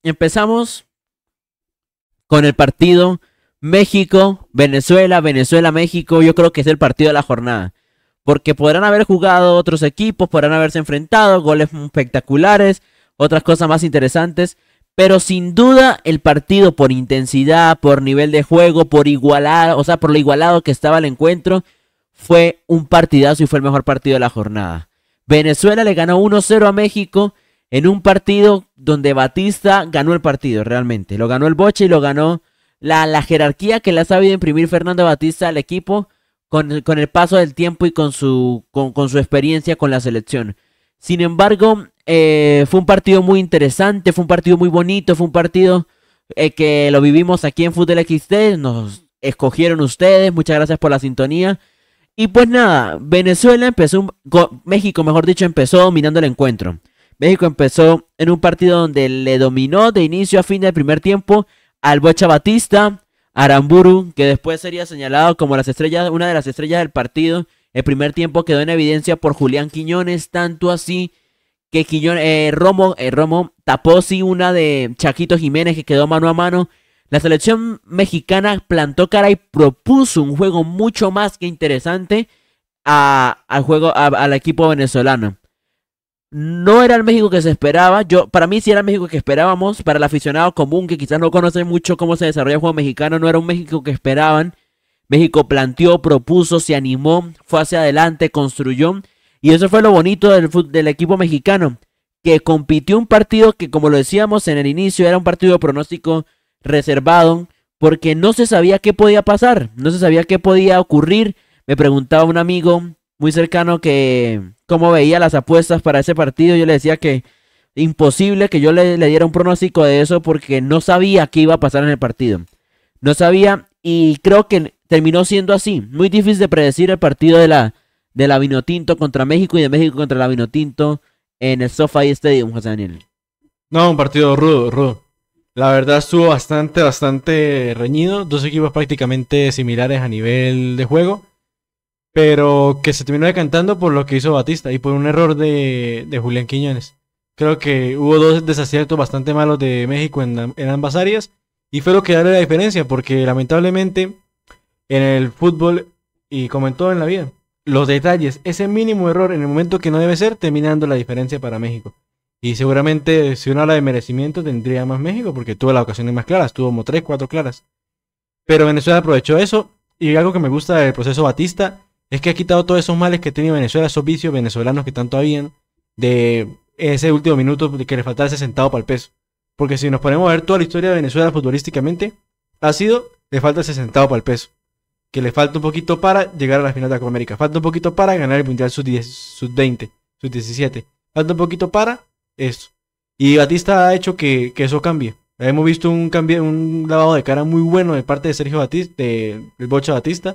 empezamos con el partido México-Venezuela, Venezuela-México. Yo creo que es el partido de la jornada. Porque podrán haber jugado otros equipos, podrán haberse enfrentado, goles espectaculares, otras cosas más interesantes. Pero sin duda el partido por intensidad, por nivel de juego, por igualado, o sea, por lo igualado que estaba el encuentro, fue un partidazo y fue el mejor partido de la jornada. Venezuela le ganó 1-0 a México en un partido donde Batista ganó el partido realmente. Lo ganó el Boche y lo ganó la jerarquía que le ha sabido imprimir Fernando Batista al equipo con el paso del tiempo y con su experiencia con la selección. Sin embargo, fue un partido muy interesante, fue un partido muy bonito, fue un partido que lo vivimos aquí en Fútbol XT, nos escogieron ustedes, muchas gracias por la sintonía. Y pues nada, México mejor dicho, empezó dominando el encuentro. México empezó en un partido donde le dominó de inicio a fin del primer tiempo al Bocha Batista, Aramburu, que después sería señalado como una de las estrellas del partido. El primer tiempo quedó en evidencia por Julián Quiñones, tanto así que Romo tapó sí una de Chaquito Jiménez que quedó mano a mano. La selección mexicana plantó cara y propuso un juego mucho más que interesante al equipo venezolano. No era el México que se esperaba. Para mí sí era el México que esperábamos. Para el aficionado común que quizás no conoce mucho cómo se desarrolla el juego mexicano, no era un México que esperaban. México planteó, propuso, se animó, fue hacia adelante, construyó. Y eso fue lo bonito del equipo mexicano, que compitió un partido que, como lo decíamos en el inicio, era un partido de pronóstico reservado, porque no se sabía qué podía pasar, no se sabía qué podía ocurrir. Me preguntaba un amigo muy cercano que cómo veía las apuestas para ese partido. Yo le decía que imposible que yo le diera un pronóstico de eso, porque no sabía qué iba a pasar en el partido. No sabía, y creo que terminó siendo así. Muy difícil de predecir el partido de la Vinotinto contra México y de México contra la Vinotinto en el SoFi Stadium, José Daniel. No, un partido rudo, rudo. La verdad estuvo bastante reñido. Dos equipos prácticamente similares a nivel de juego, pero que se terminó decantando por lo que hizo Batista y por un error de Julián Quiñones. Creo que hubo dos desaciertos bastante malos de México en ambas áreas, y fue lo que dio la diferencia, porque lamentablemente en el fútbol, y como en todo en la vida, los detalles, ese mínimo error en el momento que no debe ser, termina dando la diferencia para México. Y seguramente, si uno habla de merecimiento, tendría más México, porque tuvo las ocasiones más claras, tuvo como 3, 4 claras. Pero Venezuela aprovechó eso, y algo que me gusta del proceso Batista es que ha quitado todos esos males que tenía Venezuela, esos vicios venezolanos que tanto habían, de ese último minuto de que le faltaba ese centavo para el peso. Porque si nos ponemos a ver toda la historia de Venezuela futbolísticamente, le falta ese centavo para el peso. Que le falta un poquito para llegar a la final de la Copa América. Falta un poquito para ganar el Mundial Sub-10, Sub-20, Sub-17. Falta un poquito para eso. Y Batista ha hecho que eso cambie. Hemos visto un lavado de cara muy bueno de parte de Sergio Batista, del Bocha Batista.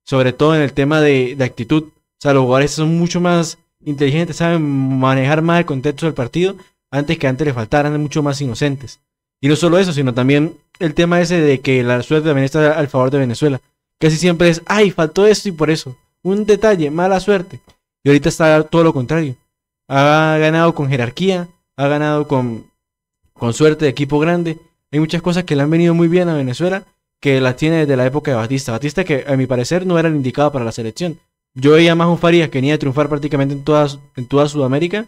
Sobre todo en el tema de actitud. O sea, los jugadores son mucho más inteligentes, saben manejar más el contexto del partido. Antes le faltaran, mucho más inocentes. Y no solo eso, sino también el tema ese de que la suerte también está al favor de Venezuela. Casi siempre es, ay, faltó esto y por eso. Un detalle, mala suerte. Y ahorita está todo lo contrario. Ha ganado con jerarquía, ha ganado con suerte de equipo grande. Hay muchas cosas que le han venido muy bien a Venezuela, que las tiene desde la época de Batista. Batista que a mi parecer no era el indicado para la selección. Yo veía más un Farías que venía a triunfar prácticamente en toda Sudamérica,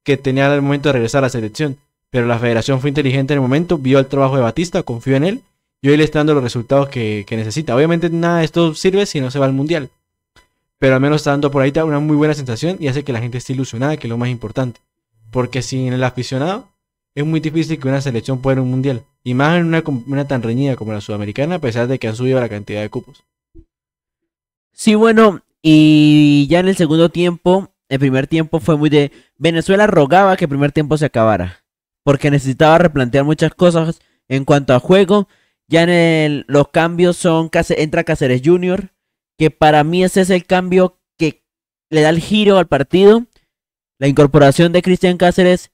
que tenía el momento de regresar a la selección. Pero la federación fue inteligente en el momento, vio el trabajo de Batista, confió en él, y hoy le está dando los resultados que necesita. Obviamente nada de esto sirve si no se va al Mundial, pero al menos está dando por ahí una muy buena sensación y hace que la gente esté ilusionada, que es lo más importante. Porque sin el aficionado es muy difícil que una selección pueda ir a un Mundial, y más en una tan reñida como la sudamericana, a pesar de que han subido la cantidad de cupos. Sí, bueno, y ya en el segundo tiempo, el primer tiempo fue muy de... Venezuela rogaba que el primer tiempo se acabara, porque necesitaba replantear muchas cosas en cuanto a juego. Ya los cambios entra Cáceres Jr., que para mí ese es el cambio que le da el giro al partido. La incorporación de Cristian Cáceres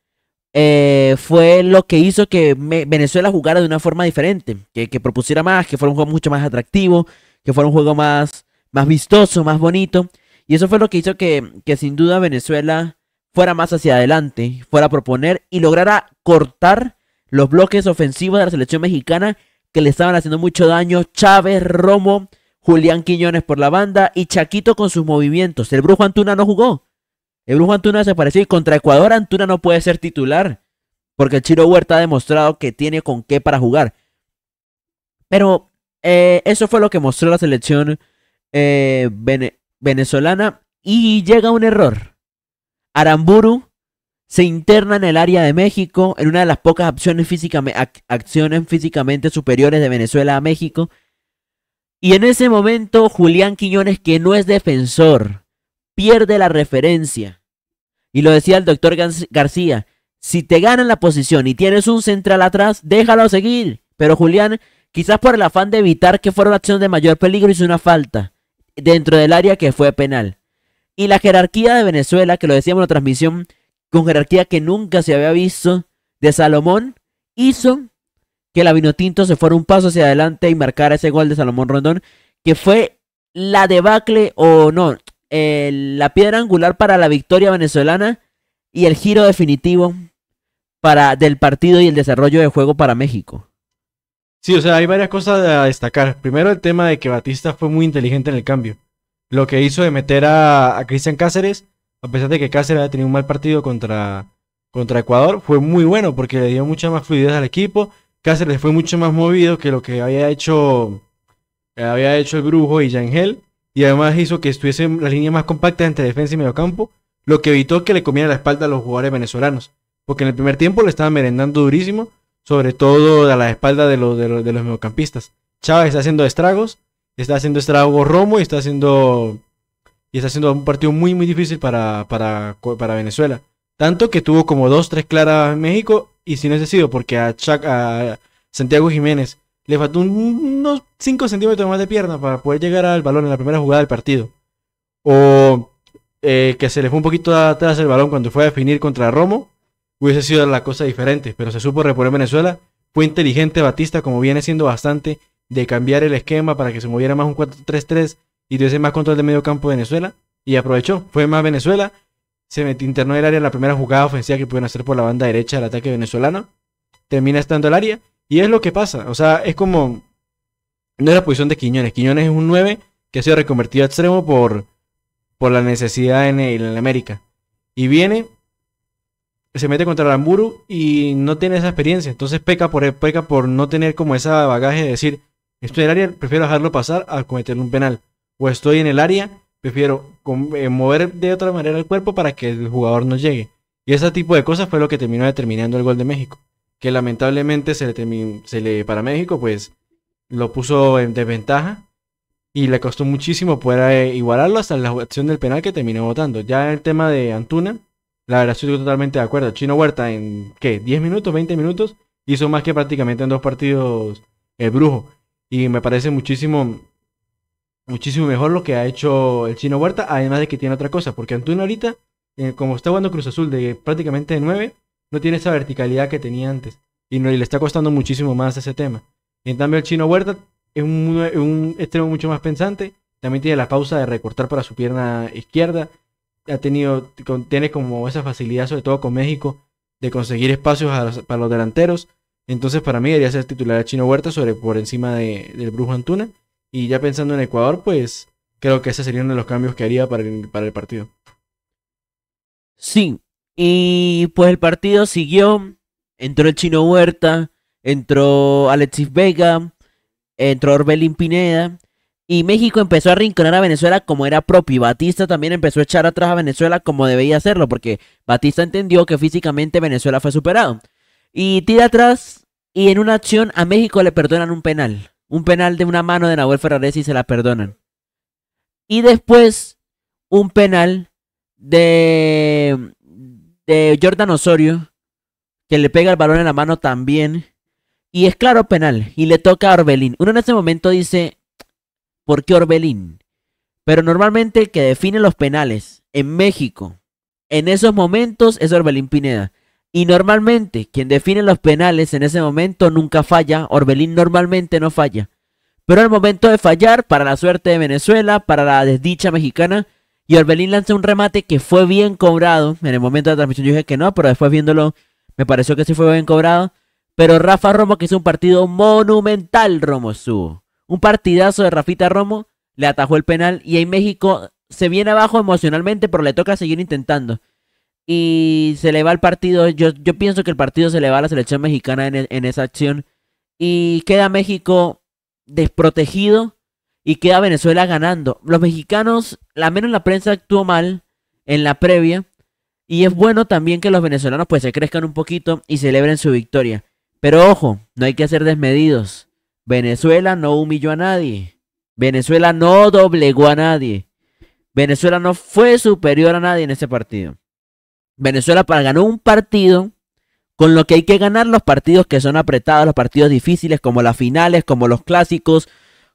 fue lo que hizo que Venezuela jugara de una forma diferente, que propusiera más, que fuera un juego mucho más atractivo, que fuera un juego más vistoso, más bonito. Y eso fue lo que hizo que sin duda Venezuela fuera más hacia adelante, fuera a proponer y lograra cortar los bloques ofensivos de la selección mexicana que le estaban haciendo mucho daño. Chávez, Romo, Julián Quiñones por la banda y Chaquito con sus movimientos. El Brujo Antuna no jugó. El Brujo Antuna desapareció y contra Ecuador Antuna no puede ser titular. Porque el Chino Huerta ha demostrado que tiene con qué para jugar. Pero eso fue lo que mostró la selección venezolana. Y llega un error. Aramburu se interna en el área de México, en una de las pocas acciones físicamente superiores de Venezuela a México. Y en ese momento Julián Quiñones, que no es defensor, pierde la referencia. Y lo decía el doctor García, si te ganan la posición y tienes un central atrás, déjalo seguir. Pero Julián, quizás por el afán de evitar que fuera una acción de mayor peligro, hizo una falta dentro del área que fue penal. Y la jerarquía de Venezuela, que lo decíamos en la transmisión, con jerarquía que nunca se había visto, de Salomón, hizo que la Vinotinto se fuera un paso hacia adelante y marcara ese gol de Salomón Rondón, que fue la debacle, o no, la piedra angular para la victoria venezolana y el giro definitivo del partido y el desarrollo de juego para México. Sí, o sea, hay varias cosas a destacar. Primero, el tema de que Batista fue muy inteligente en el cambio. Lo que hizo de meter a Cristian Cáceres, a pesar de que Cáceres había tenido un mal partido contra Ecuador, fue muy bueno porque le dio mucha más fluidez al equipo. Cáceres fue mucho más movido que lo que había hecho el Brujo y Yangel, y además hizo que estuviese las líneas más compactas entre defensa y mediocampo, lo que evitó que le comiera la espalda a los jugadores venezolanos, porque en el primer tiempo le estaban merendando durísimo, sobre todo a la espalda de los mediocampistas. Chávez está haciendo estragos Romo y está haciendo un partido muy muy difícil para Venezuela. Tanto que tuvo como 2-3 claras en México, y si no es sido porque a Santiago Jiménez le faltó unos 5 centímetros más de pierna para poder llegar al balón en la primera jugada del partido. O que se le fue un poquito atrás el balón cuando fue a definir contra Romo, hubiese sido la cosa diferente, pero se supo reponer Venezuela. Fue inteligente Batista, como viene siendo bastante, de cambiar el esquema para que se moviera más un 4-3-3 y tuviese más control del medio campo de Venezuela, y aprovechó, fue más Venezuela, se internó en el área en la primera jugada ofensiva que pudieron hacer por la banda derecha del ataque venezolano, termina estando el área, y es lo que pasa, o sea, es como, no es la posición de Quiñones es un 9 que ha sido reconvertido a extremo por la necesidad en el América, y viene, se mete contra Aramburu y no tiene esa experiencia, entonces peca por no tener como esa bagaje de decir, estoy en el área, prefiero dejarlo pasar a cometerle un penal, o estoy en el área, prefiero mover de otra manera el cuerpo para que el jugador no llegue. Y ese tipo de cosas fue lo que terminó determinando el gol de México, que lamentablemente para México pues lo puso en desventaja y le costó muchísimo poder igualarlo hasta la acción del penal que terminó votando. Ya el tema de Antuna, la verdad estoy totalmente de acuerdo. Chino Huerta en ¿qué? 10 minutos, 20 minutos hizo más que prácticamente en 2 partidos el Brujo, y me parece muchísimo mejor lo que ha hecho el Chino Huerta, además de que tiene otra cosa, porque Antuna ahorita, como está jugando Cruz Azul de prácticamente de 9, no tiene esa verticalidad que tenía antes, y le está costando muchísimo más ese tema. En cambio el Chino Huerta es un extremo mucho más pensante, también tiene la pausa de recortar para su pierna izquierda, tiene como esa facilidad, sobre todo con México, de conseguir espacios para los delanteros. Entonces para mí debería ser titular el Chino Huerta por encima del Brujo Antuna. Y ya pensando en Ecuador, pues creo que ese sería uno de los cambios que haría para el partido. Sí, y pues el partido siguió. Entró el Chino Huerta, entró Alexis Vega, entró Orbelín Pineda. Y México empezó a arrinconar a Venezuela como era propio. Y Batista también empezó a echar atrás a Venezuela como debía hacerlo, porque Batista entendió que físicamente Venezuela fue superado. Y tira atrás, y en una acción a México le perdonan un penal. Un penal de una mano de Nahuel Ferrares y se la perdonan. Y después un penal de Jordan Osorio, que le pega el balón en la mano también. Y es claro penal. Y le toca a Orbelín. Uno en ese momento dice, ¿por qué Orbelín? Pero normalmente el que define los penales en México en esos momentos es Orbelín Pineda. Y normalmente quien define los penales en ese momento nunca falla. Orbelín normalmente no falla. Pero al momento de fallar, para la suerte de Venezuela, para la desdicha mexicana, y Orbelín lanza un remate que fue bien cobrado. En el momento de la transmisión yo dije que no, pero después viéndolo me pareció que sí fue bien cobrado. Pero Rafa Romo, que hizo un partido monumental, Romo estuvo. Un partidazo de Rafita Romo, le atajó el penal y ahí México se viene abajo emocionalmente, pero le toca seguir intentando. Y se le va el partido, yo pienso que el partido se le va a la selección mexicana en esa acción. Y queda México desprotegido y queda Venezuela ganando. Los mexicanos, al menos la prensa actuó mal en la previa. Y es bueno también que los venezolanos pues se crezcan un poquito y celebren su victoria. Pero ojo, no hay que ser desmedidos. Venezuela no humilló a nadie. Venezuela no doblegó a nadie. Venezuela no fue superior a nadie en ese partido. Venezuela ganó un partido con lo que hay que ganar los partidos que son apretados, los partidos difíciles como las finales, como los clásicos,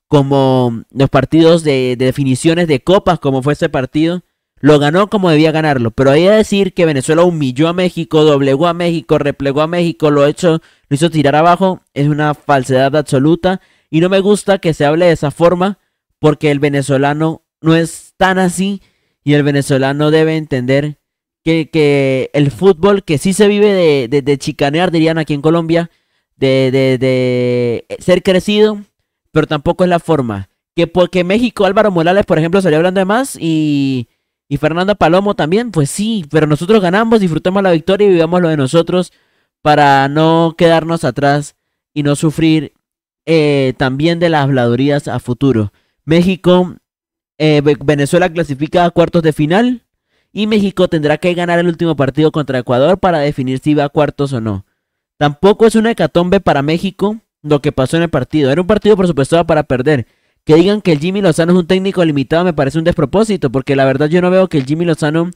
como los partidos de definiciones de copas, como fue ese partido. Lo ganó como debía ganarlo, pero hay que decir que Venezuela humilló a México, doblegó a México, replegó a México, lo hizo tirar abajo, es una falsedad absoluta y no me gusta que se hable de esa forma porque el venezolano no es tan así y el venezolano debe entender que el fútbol que sí se vive de chicanear, dirían aquí en Colombia, de ser crecido, pero tampoco es la forma. Que porque México, Álvaro Morales, por ejemplo, salió hablando de más y Fernando Palomo también, pues sí, pero nosotros ganamos, disfrutamos la victoria y vivamos lo de nosotros para no quedarnos atrás y no sufrir también de las habladurías a futuro. México, Venezuela clasifica a cuartos de final y México tendrá que ganar el último partido contra Ecuador para definir si va a cuartos o no. Tampoco es una hecatombe para México lo que pasó en el partido. Era un partido por supuesto para perder. Que digan que el Jimmy Lozano es un técnico limitado me parece un despropósito, porque la verdad yo no veo que el Jimmy Lozano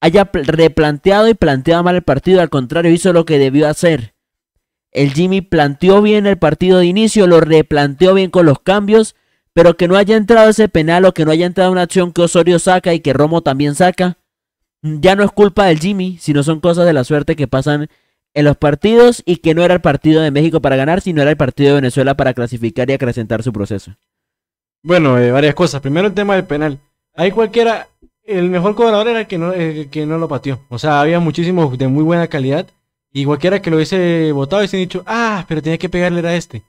haya replanteado y planteado mal el partido, al contrario, hizo lo que debió hacer. El Jimmy planteó bien el partido de inicio, lo replanteó bien con los cambios, pero que no haya entrado ese penal o que no haya entrado una acción que Osorio saca y que Romo también saca, ya no es culpa del Jimmy, sino son cosas de la suerte que pasan en los partidos y que no era el partido de México para ganar, sino era el partido de Venezuela para clasificar y acrecentar su proceso. Bueno, varias cosas. Primero el tema del penal. Ahí cualquiera, el mejor cobrador era el que no lo pateó. O sea, había muchísimos de muy buena calidad. Y cualquiera que lo hubiese votado hubiese dicho, pero tenía que pegarle a este.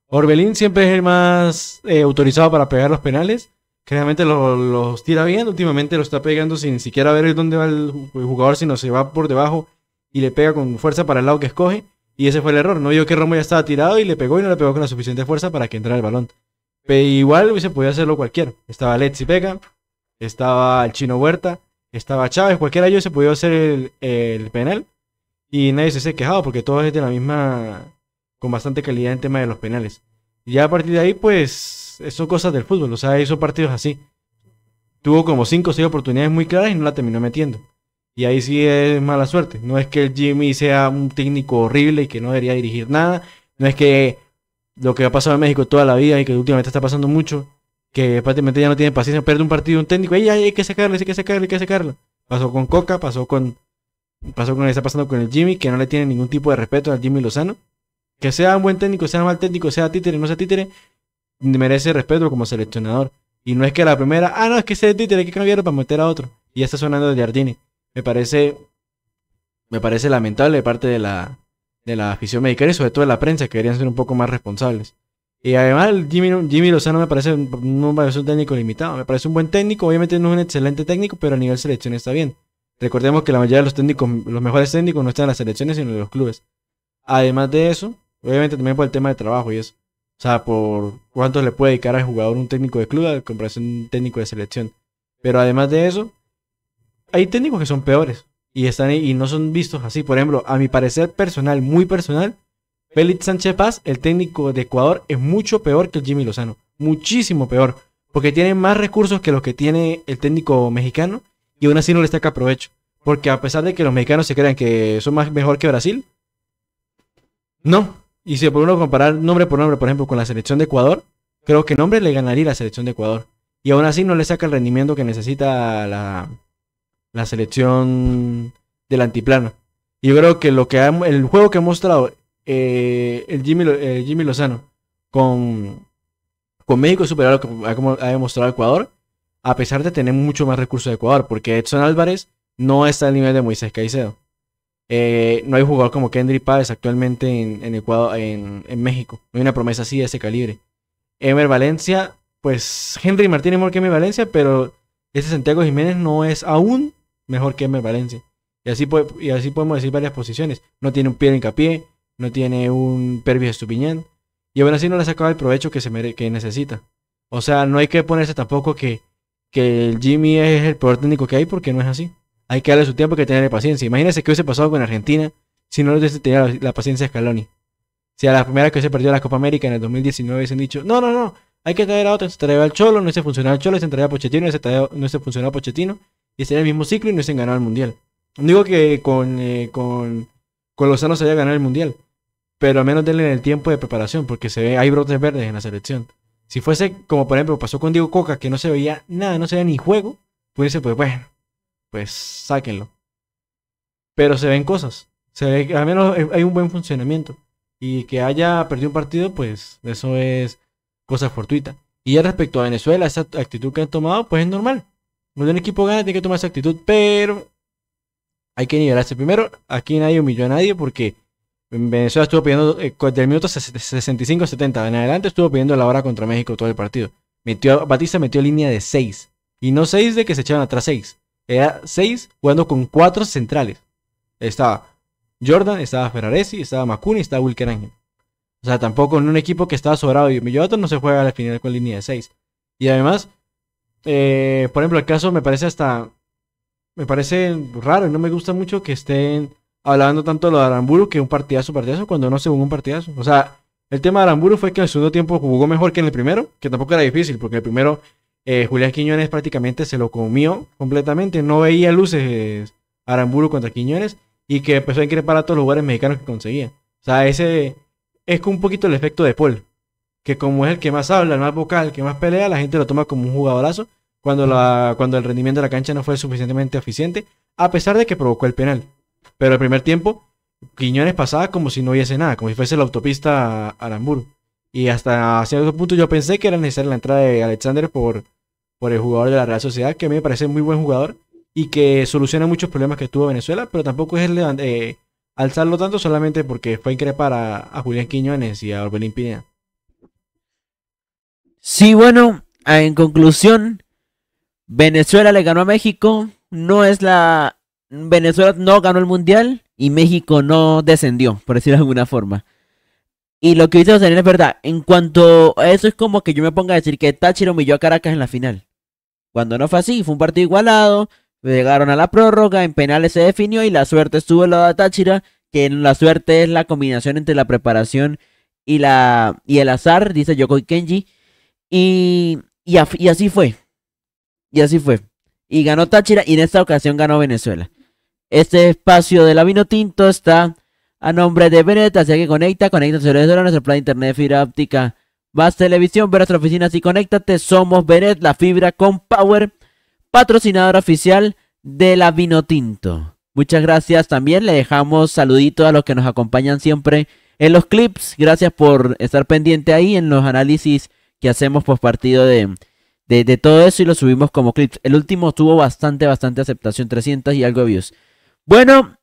Orbelín siempre es el más autorizado para pegar los penales. Que realmente los tira bien. Últimamente lo está pegando sin ni siquiera ver dónde va el jugador, sino se va por debajo y le pega con fuerza para el lado que escoge. Y ese fue el error. No vio que Romo ya estaba tirado y le pegó y no le pegó con la suficiente fuerza para que entrara el balón. Pero igual hubiese podido hacerlo cualquiera. Estaba Letzi Vega, estaba el Chino Huerta, estaba Chávez, cualquiera de ellos se podía hacer el penal. Y nadie se ha quejado porque todos es de la misma, con bastante calidad en tema de los penales. Y ya a partir de ahí, pues, son cosas del fútbol. O sea, hizo partidos así. Tuvo como 5 o 6 oportunidades muy claras y no la terminó metiendo. Y ahí sí es mala suerte. No es que el Jimmy sea un técnico horrible y que no debería dirigir nada. No es que lo que ha pasado en México toda la vida y que últimamente está pasando mucho, que prácticamente ya no tiene paciencia, pierde un partido un técnico, y hay que sacarlo, hay que sacarlo, hay que sacarlo. Pasó con Coca, está pasando con el Jimmy, que no le tiene ningún tipo de respeto al Jimmy Lozano. Que sea un buen técnico, sea un mal técnico, sea títere, no sea títere, merece respeto como seleccionador. Y no es que la primera, no, es que sea títere, hay que cambiarlo para meter a otro. Y ya está sonando de Jardine. Me parece lamentable de parte de la afición mexicana y sobre todo de la prensa, que deberían ser un poco más responsables. Y además el Jimmy Lozano me parece un técnico limitado, me parece un buen técnico, obviamente no es un excelente técnico, pero a nivel selección está bien. Recordemos que la mayoría de los técnicos, los mejores técnicos no están en las selecciones sino en los clubes. Además de eso, obviamente también por el tema de trabajo y eso. O sea, por cuánto le puede dedicar al jugador un técnico de club a comparación de un técnico de selección. Pero además de eso, hay técnicos que son peores. Y no son vistos así. Por ejemplo, a mi parecer personal, muy personal, Félix Sánchez Paz, el técnico de Ecuador, es mucho peor que el Jimmy Lozano. Muchísimo peor. Porque tiene más recursos que los que tiene el técnico mexicano. Y aún así no le saca provecho. Porque a pesar de que los mexicanos se crean que son mejor que Brasil, no. Y si por uno comparar nombre por nombre, por ejemplo, con la selección de Ecuador, creo que nombre le ganaría la selección de Ecuador. Y aún así no le saca el rendimiento que necesita la selección del altiplano. Y yo creo que el juego que ha mostrado el Jimmy Lozano con México es superior a lo que ha demostrado Ecuador, a pesar de tener mucho más recursos de Ecuador, porque Edson Álvarez no está al nivel de Moisés Caicedo. No hay jugador como Kendry Páez actualmente en Ecuador, en México. No hay una promesa así de ese calibre. Emer Valencia, pues Henry Martínez mejor que Emer Valencia, pero ese Santiago Jiménez no es aún mejor que Emer Valencia. Y así podemos decir varias posiciones. No tiene un Piero Hincapié, no tiene un Pervis Estupiñán. Y aún así no le ha sacado el provecho que necesita. O sea, no hay que ponerse tampoco que el Jimmy es el peor técnico que hay, porque no es así. Hay que darle su tiempo, hay que tenerle paciencia. Imagínense qué hubiese pasado con Argentina si no les tenía la paciencia de Scaloni. Si a la primera que se perdió la Copa América en el 2019 hubiesen dicho, no, hay que traer a otro, se traía al Cholo, no se funcionaba el Cholo, se traía a Pochettino, no se funcionó a Pochettino, y sería el mismo ciclo y no se ganado el Mundial. No digo que con Lozano se haya ganado el Mundial, pero al menos denle el tiempo de preparación, porque hay brotes verdes en la selección. Si fuese como por ejemplo pasó con Diego Coca, que no se veía nada, no se veía ni juego, pues bueno, pues sáquenlo. Pero se ven cosas, al menos hay un buen funcionamiento. Y que haya perdido un partido, pues eso es cosa fortuita. Y ya respecto a Venezuela, esa actitud que han tomado, pues es normal. Cuando un equipo gana, tiene que tomar esa actitud, pero hay que nivelarse. Primero, aquí nadie humilló a nadie porque en Venezuela estuvo pidiendo, del minuto 65-70 en adelante, estuvo pidiendo la hora contra México todo el partido. Batista metió línea de 6. Y no 6 de que se echaban atrás 6. Era 6 jugando con 4 centrales. Estaba Jordan, estaba Ferraresi, estaba Macuni, estaba Wilker Ángel. O sea, tampoco en un equipo que estaba sobrado y Millonato no se juega a la final con línea de 6. Y además, por ejemplo, el caso me parece raro y no me gusta mucho que estén hablando tanto de lo de Aramburu, que un partidazo, cuando no se jugó un partidazo. O sea, el tema de Aramburu fue que en el segundo tiempo jugó mejor que en el primero, que tampoco era difícil, porque el primero Julián Quiñones prácticamente se lo comió completamente. No veía luces Aramburu contra Quiñones. Y que empezó a increpar a todos los jugadores mexicanos que conseguía. O sea, ese es un poquito el efecto de Paul. Que como es el que más habla, el más vocal, el que más pelea, la gente lo toma como un jugadorazo. Cuando el rendimiento de la cancha no fue suficientemente eficiente. A pesar de que provocó el penal. Pero el primer tiempo, Quiñones pasaba como si no hubiese nada. Como si fuese la autopista a Aramburu. Y hasta cierto punto yo pensé que era necesaria la entrada de Alexander por el jugador de la Real Sociedad. Que a mí me parece muy buen jugador. Y que soluciona muchos problemas que tuvo Venezuela, pero tampoco es alzarlo tanto solamente porque fue a increpar a Julián Quiñones y a Orbelín Pineda. Sí, bueno, en conclusión, Venezuela le ganó a México, Venezuela no ganó el Mundial y México no descendió, por decirlo de alguna forma. Y lo que dice José Daniel es verdad, en cuanto a eso es como que yo me ponga a decir que Táchira humilló a Caracas en la final. Cuando no fue así, fue un partido igualado. Llegaron a la prórroga, en penales se definió y la suerte estuvo en la de Táchira, que la suerte es la combinación entre la preparación y el azar, dice Yokoi Kenji, y así fue, y ganó Táchira y en esta ocasión ganó Venezuela. Este espacio de la Vinotinto está a nombre de Benet, así que conecta nuestro plan de internet de fibra óptica, más televisión, ver nuestra oficina, así conéctate, somos Benet, la fibra con power, patrocinador oficial de la Vinotinto. Muchas gracias también, le dejamos saluditos a los que nos acompañan siempre en los clips. Gracias por estar pendiente ahí en los análisis que hacemos post partido de todo eso y lo subimos como clips. El último tuvo bastante aceptación, 300 y algo de views. Bueno,